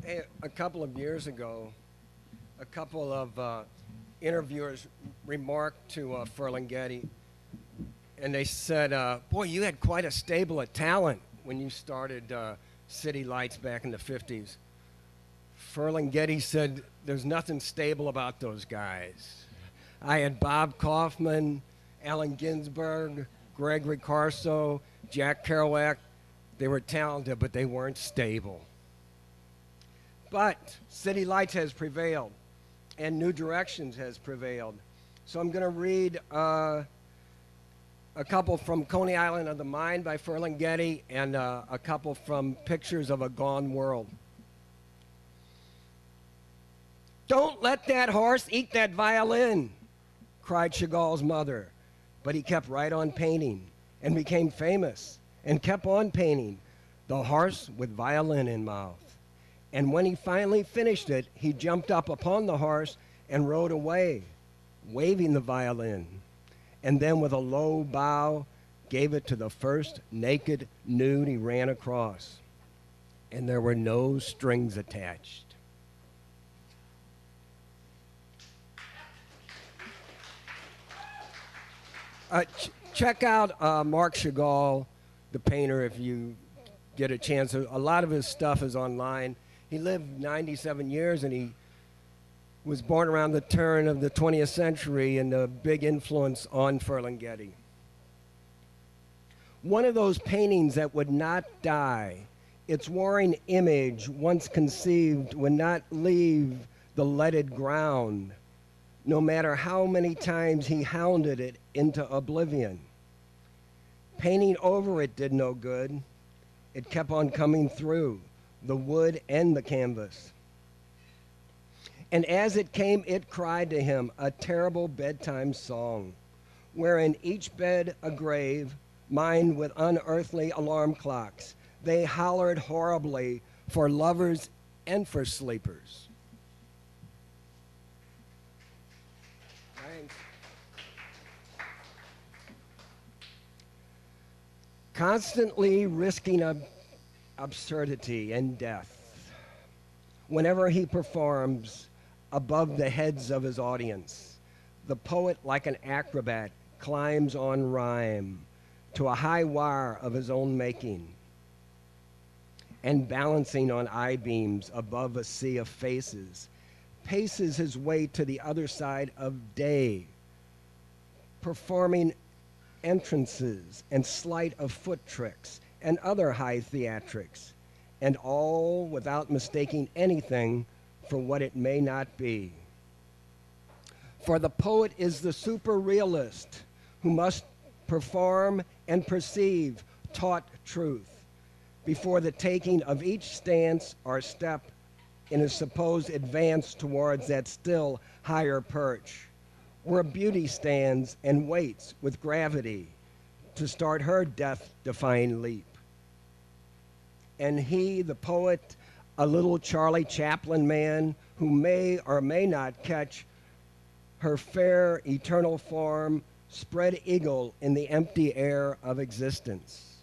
Hey, a couple of years ago, a couple of interviewers remarked to Ferlinghetti, and they said, "Boy, you had quite a stable of talent when you started City Lights back in the '50s." Ferlinghetti said, "There's nothing stable about those guys. I had Bob Kaufman, Allen Ginsberg, Gregory Corso, Jack Kerouac. They were talented, but they weren't stable." But City Lights has prevailed, and New Directions has prevailed. So I'm going to read a couple from Coney Island of the Mind by Ferlinghetti and a couple from Pictures of a Gone World. "Don't let that horse eat that violin," cried Chagall's mother. But he kept right on painting and became famous and kept on painting the horse with violin in mouth. And when he finally finished it, he jumped up upon the horse and rode away, waving the violin, and then with a low bow gave it to the first naked nude he ran across. And there were no strings attached. Check out Marc Chagall, the painter, if you get a chance. A lot of his stuff is online. He lived 97 years, and he was born around the turn of the 20th century and a big influence on Ferlinghetti. One of those paintings that would not die, its warring image, once conceived, would not leave the leaded ground, no matter how many times he hounded it into oblivion. Painting over it did no good. It kept on coming through the wood and the canvas. And as it came, it cried to him a terrible bedtime song, wherein each bed a grave, mined with unearthly alarm clocks. They hollered horribly for lovers and for sleepers. Thanks. Constantly risking absurdity and death whenever he performs above the heads of his audience. The poet, like an acrobat, climbs on rhyme to a high wire of his own making, and balancing on I-beams above a sea of faces, paces his way to the other side of day, performing entrances and sleight of foot tricks and other high theatrics, and all without mistaking anything for what it may not be. For the poet is the super realist who must perform and perceive taught truth before the taking of each stance or step in a supposed advance towards that still higher perch, where beauty stands and waits with gravity to start her death-defying leap. And he, the poet, a little Charlie Chaplin man who may or may not catch her fair eternal form spread eagle in the empty air of existence.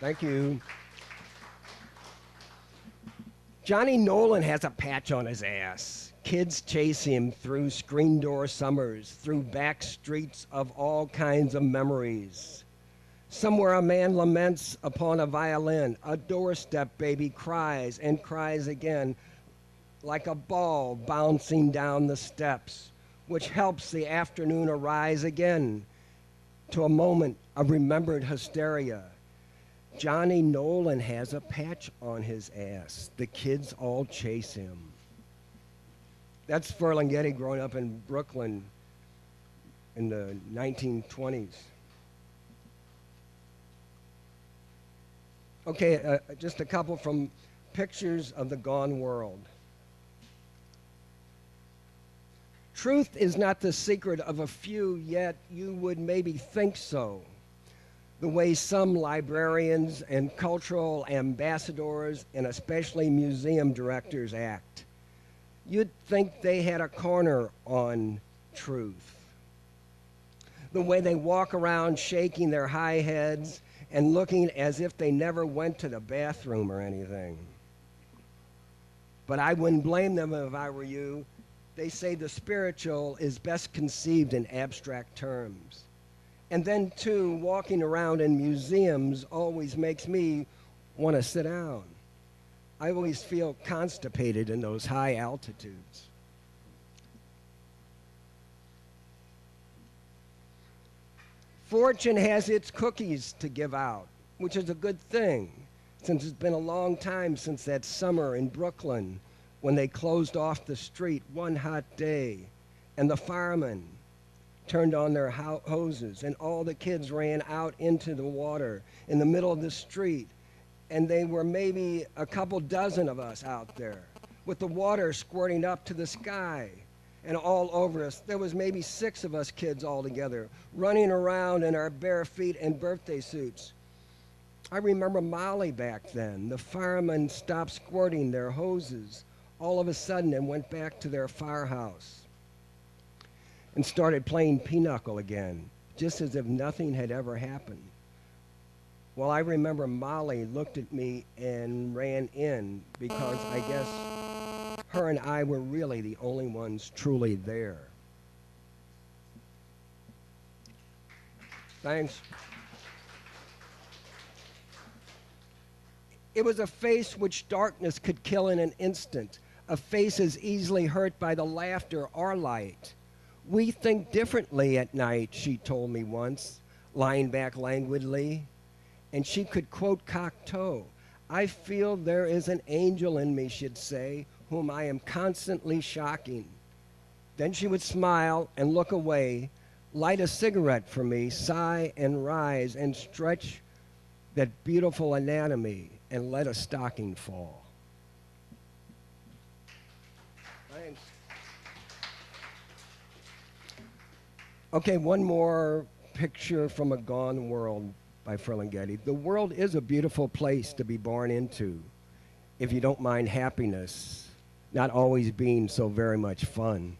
Thank you. Johnny Nolan has a patch on his ass. Kids chase him through screen door summers, through back streets of all kinds of memories. Somewhere a man laments upon a violin. A doorstep baby cries and cries again, like a ball bouncing down the steps, which helps the afternoon arise again to a moment of remembered hysteria. Johnny Nolan has a patch on his ass. The kids all chase him. That's Ferlinghetti growing up in Brooklyn in the 1920s. Okay, just a couple from Pictures of the Gone World. Truth is not the secret of a few, yet you would maybe think so. The way some librarians and cultural ambassadors, and especially museum directors, act. You'd think they had a corner on truth. The way they walk around shaking their high heads and looking as if they never went to the bathroom or anything. But I wouldn't blame them if I were you. They say the spiritual is best conceived in abstract terms. And then, too, walking around in museums always makes me want to sit down. I always feel constipated in those high altitudes. Fortune has its cookies to give out, which is a good thing, since it's been a long time since that summer in Brooklyn when they closed off the street one hot day and the firemen turned on their hoses and all the kids ran out into the water in the middle of the street, and they were maybe a couple dozen of us out there with the water squirting up to the sky and all over us. There was maybe 6 of us kids all together, running around in our bare feet and birthday suits. I remember Molly back then. The firemen stopped squirting their hoses all of a sudden and went back to their firehouse and started playing pinochle again, just as if nothing had ever happened. Well, I remember Molly looked at me and ran in because I guess her and I were really the only ones truly there. Thanks. It was a face which darkness could kill in an instant, a face as easily hurt by the laughter or light. We think differently at night, she told me once, lying back languidly. And she could quote Cocteau. I feel there is an angel in me, she'd say, whom I am constantly shocking. Then she would smile and look away, light a cigarette for me, sigh and rise and stretch that beautiful anatomy and let a stocking fall. Thanks. Okay, one more picture from a gone world by Ferlinghetti. The world is a beautiful place to be born into if you don't mind happiness not always being so very much fun.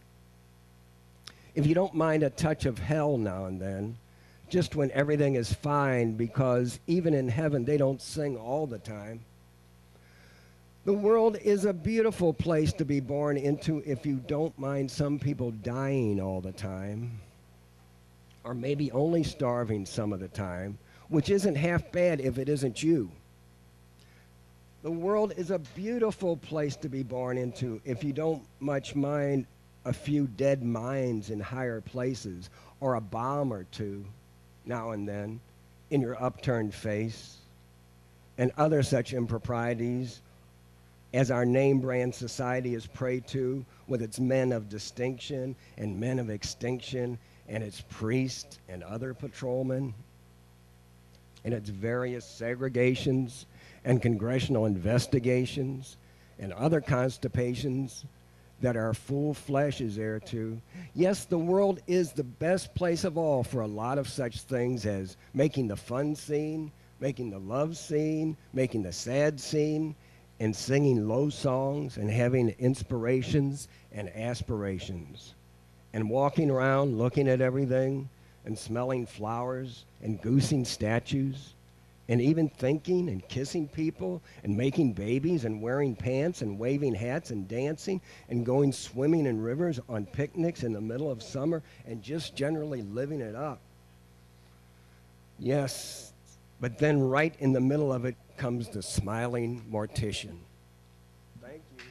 If you don't mind a touch of hell now and then, just when everything is fine, because even in heaven they don't sing all the time. The world is a beautiful place to be born into if you don't mind some people dying all the time, or maybe only starving some of the time, which isn't half bad if it isn't you. The world is a beautiful place to be born into if you don't much mind a few dead minds in higher places, or a bomb or two now and then in your upturned face, and other such improprieties as our name brand society is prey to with its men of distinction and men of extinction and its priests and other patrolmen and its various segregations and congressional investigations and other constipations that our fool flesh is heir to. Yes, the world is the best place of all for a lot of such things as making the fun scene, making the love scene, making the sad scene, and singing low songs and having inspirations and aspirations, and walking around looking at everything and smelling flowers and goosing statues, and even thinking and kissing people and making babies and wearing pants and waving hats and dancing and going swimming in rivers on picnics in the middle of summer and just generally living it up. Yes, but then right in the middle of it comes the smiling mortician. Thank you.